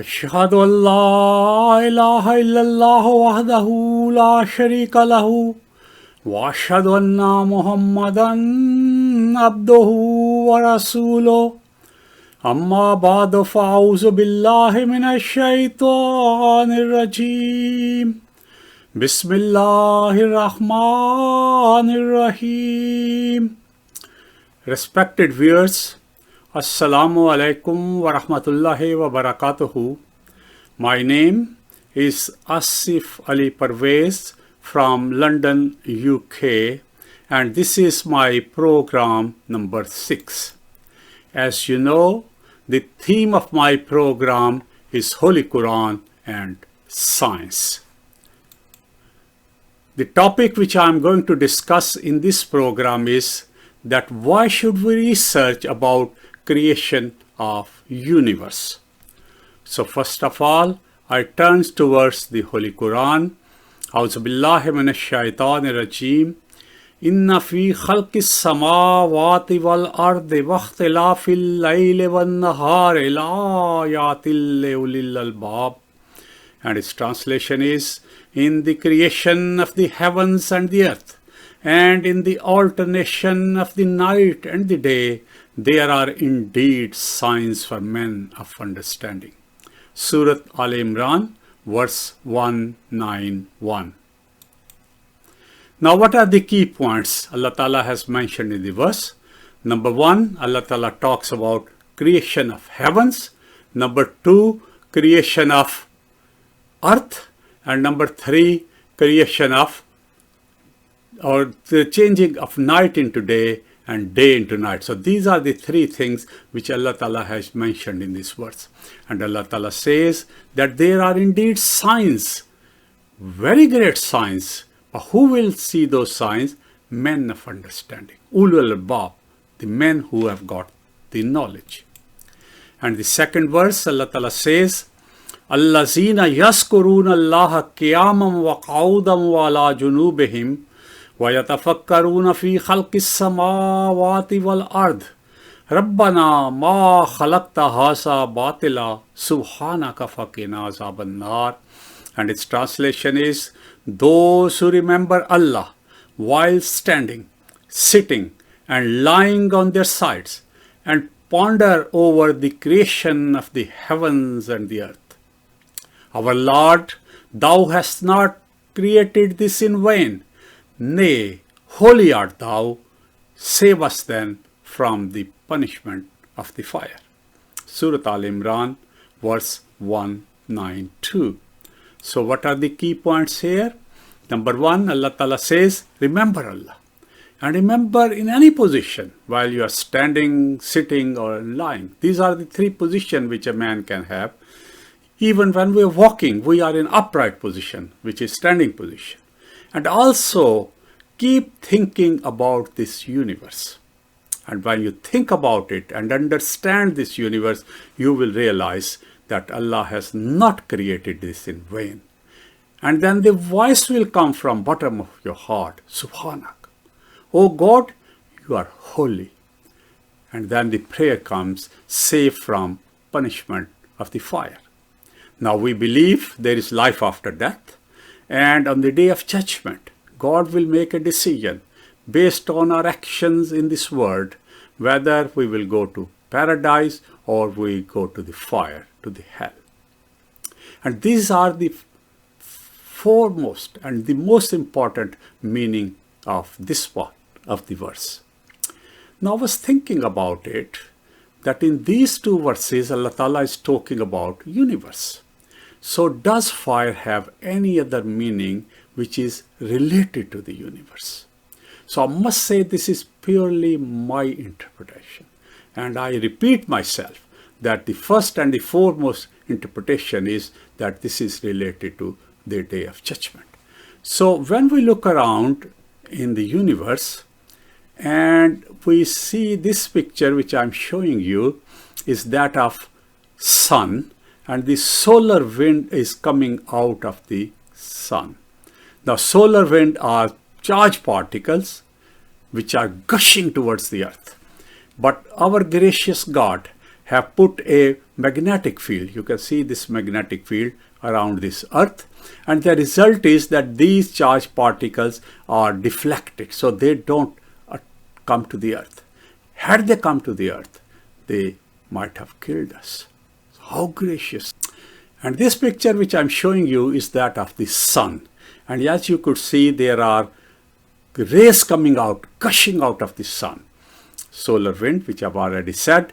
أشهد أن لا إله إلا الله وحده لا شريك له وأشهد أن محمدا عبده ورسوله أما بعد فأعوذ بالله من الشيطان الرجيم بسم الله الرحمن الرحيم. Respected viewers, Assalamu alaikum wa rahmatullahi wa barakatuhu. My name is Asif Ali Parvez from London, UK, and this is my program number 6. As you know, the theme of my program is Holy Quran and science. The topic which I am going to discuss in this program is that why should we research about creation of universe. So first of all, I turn towards the Holy Quran. A'udhu billahi minash shaitanir rajim. Inna fi khalqis samawati wal ardi wa ikhtilafil layli wan nahari la ayatil li ulil albab. And its translation is, in the creation of the heavens and the earth, and in the alternation of the night and the day, there are indeed signs for men of understanding. Surah Al-Imran, verse 191. Now, what are the key points Allah Ta'ala has mentioned in the verse? Number 1, Allah Ta'ala talks about creation of heavens. Number 2, creation of earth. And number 3, creation of, or the changing of night into day and day into night. So these are the 3 things which Allah Ta'ala has mentioned in this verse. And Allah Ta'ala says that there are indeed signs, very great signs. But who will see those signs? Men of understanding. Ulul albab, the men who have got the knowledge. And the second verse, Allah Ta'ala says, Allazina yaskuruna Allaha qiyamam wa qa'udan wa ala junubihim وَيَتَفَكَّرُونَ فِي خَلْقِ السَّمَاوَاتِ وَالْأَرْضِ رَبَّنَا مَا خَلَقْتَ هَذَا بَاطِلًا سُبْحَانَكَ فَقِنَا عَذَابَ النَّارِ. And its translation is, those who remember Allah while standing, sitting and lying on their sides and ponder over the creation of the heavens and the earth. Our Lord, thou hast not created this in vain. Nay, holy art thou, save us then from the punishment of the fire. Surah Al-Imran, verse 192. So what are the key points here? Number 1, Allah Ta'ala says, remember Allah. And remember in any position, while you are standing, sitting or lying. These are the 3 positions which a man can have. Even when we are walking, we are in upright position, which is standing position. And also, keep thinking about this universe. And when you think about it and understand this universe, you will realize that Allah has not created this in vain. And then the voice will come from bottom of your heart, Subhanak. Oh God, you are holy. And then the prayer comes, save from punishment of the fire. Now we believe there is life after death. And on the day of judgment, God will make a decision based on our actions in this world, whether we will go to paradise or we go to the fire, to the hell. And these are the foremost and the most important meaning of this part of the verse. Now I was thinking about it, that in these 2 verses, Allah Ta'ala is talking about universe. So does fire have any other meaning which is related to the universe? So I must say this is purely my interpretation. And I repeat myself that the first and the foremost interpretation is that this is related to the day of judgment. So when we look around in the universe and we see this picture which I'm showing you is that of sun, and the solar wind is coming out of the sun. The solar wind are charged particles which are gushing towards the earth. But our gracious God have put a magnetic field. You can see this magnetic field around this Earth, and the result is that these charged particles are deflected, so they don't come to the Earth. Had they come to the Earth, they might have killed us. How gracious. And this picture which I'm showing you is that of the sun. And as you could see, there are rays coming out, gushing out of the sun. Solar wind, which I've already said.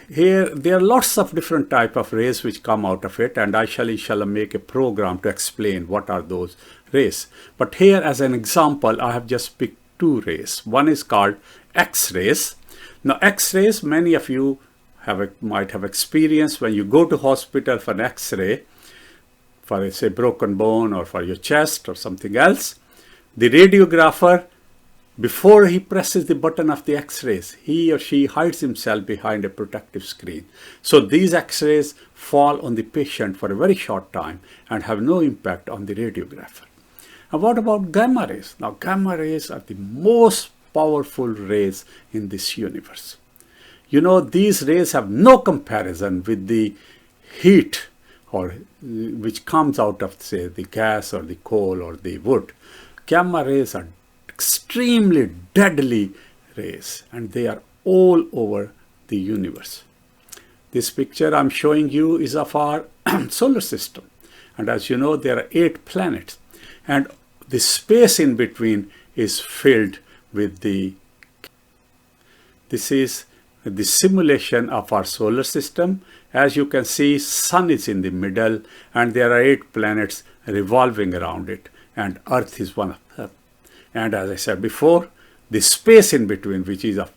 Here, there are lots of different type of rays which come out of it, and I shall inshallah make a program to explain what are those rays. But here, as an example, I have just picked two rays. One is called X-rays. Now, X-rays, many of you might have experienced when you go to hospital for an X-ray, for say broken bone or for your chest or something else. The radiographer, before he presses the button of the X-rays, he or she hides himself behind a protective screen. So these X-rays fall on the patient for a very short time and have no impact on the radiographer. And what about gamma rays? Now, gamma rays are the most powerful rays in this universe. You know, these rays have no comparison with the heat or which comes out of, say, the gas or the coal or the wood. Gamma rays are extremely deadly rays, and they are all over the universe. This picture I'm showing you is of our solar system. And as you know, there are 8 planets. And the space in between is filled with this is the simulation of our solar system. As you can see, sun is in the middle, and there are 8 planets revolving around it, and Earth is one of them. And as I said before, the space in between, which is of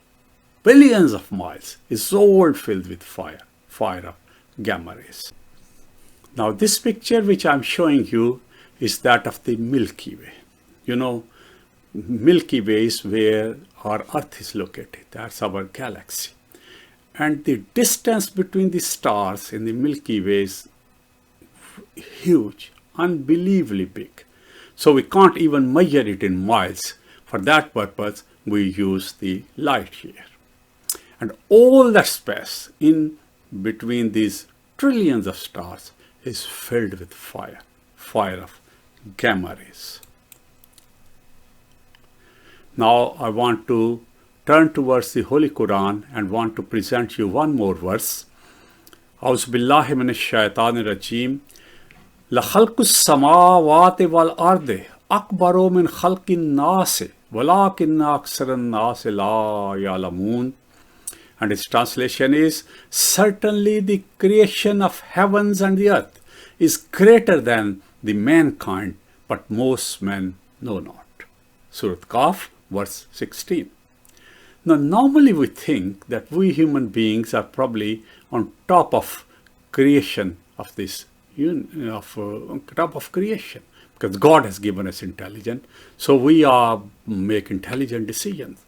billions of miles, is all filled with fire of gamma rays. Now, this picture which I'm showing you is that of the Milky Way. You know, Milky Way is where our Earth is located. That's our galaxy. And the distance between the stars in the Milky Way is huge, unbelievably big. So we can't even measure it in miles. For that purpose, we use the light year. And all that space in between these trillions of stars is filled with fire of gamma rays. Now I want to turn towards the Holy Quran and want to present you one more verse. A'udhu billahi minash shaitanir rajeem. La khalqus samawati wal ardi akbaru min khalqin nas walakinna aksaran nas la ya'lamun. And its translation is, certainly the creation of heavens and the earth is greater than the mankind, but most men know not. Surah Qaf, verse 16. Now, normally we think that we human beings are probably on top of creation of this, on top of creation, because God has given us intelligence, so we make intelligent decisions.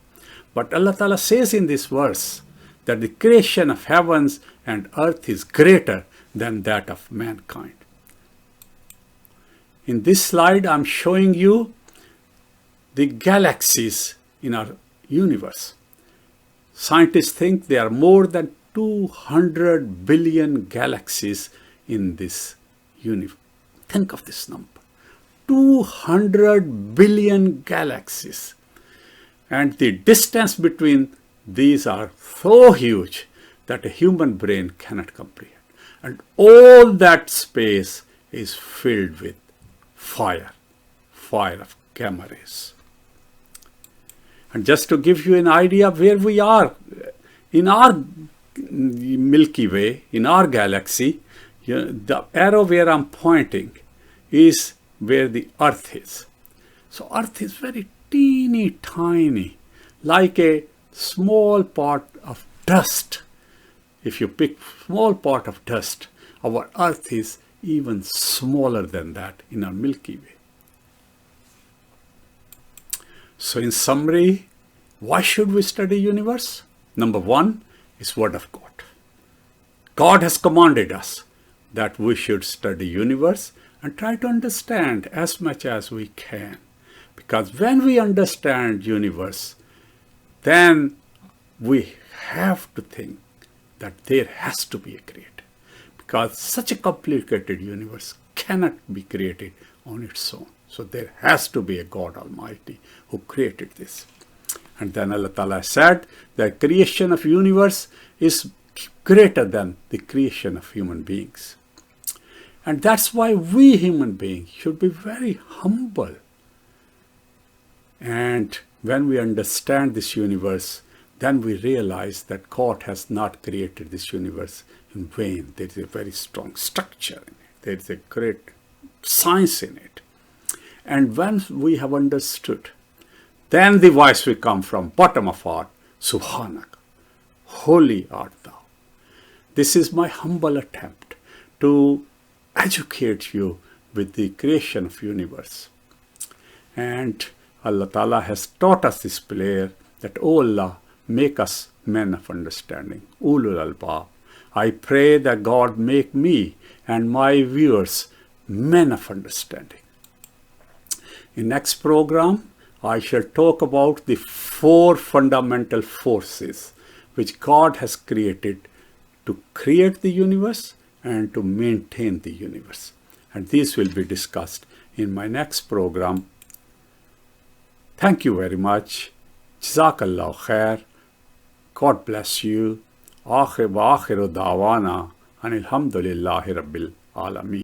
But Allah Ta'ala says in this verse that the creation of heavens and earth is greater than that of mankind. In this slide, I'm showing you the galaxies in our universe. Scientists think there are more than 200 billion galaxies in this universe. Think of this number. 200 billion galaxies. And the distance between these are so huge that a human brain cannot comprehend. And all that space is filled with fire of gamma rays. And just to give you an idea where we are in our Milky Way, in our galaxy, the arrow where I'm pointing is where the Earth is. So Earth is very teeny tiny, like a small part of dust. If you pick small part of dust, our Earth is even smaller than that in our Milky Way. So in summary, why should we study universe? Number one is Word of God. God has commanded us that we should study universe and try to understand as much as we can. Because when we understand universe, then we have to think that there has to be a creator, because such a complicated universe cannot be created on its own. So there has to be a God Almighty who created this. And then Allah Ta'ala said that creation of universe is greater than the creation of human beings. And that's why we human beings should be very humble. And when we understand this universe, then we realize that God has not created this universe in vain. There is a very strong structure in it. There is a great science in it. And when we have understood, then the voice will come from bottom of heart, Subhanaka, holy art thou. This is my humble attempt to educate you with the creation of universe. And Allah Ta'ala has taught us this prayer that, O Allah, make us men of understanding, Ulul Albab. I pray that God make me and my viewers men of understanding. In next program, I shall talk about the 4 fundamental forces which God has created to create the universe and to maintain the universe. And these will be discussed in my next program. Thank you very much. Jazakallah khair. God bless you. Akhiru da'wana anil hamdulillahi rabbil alameen.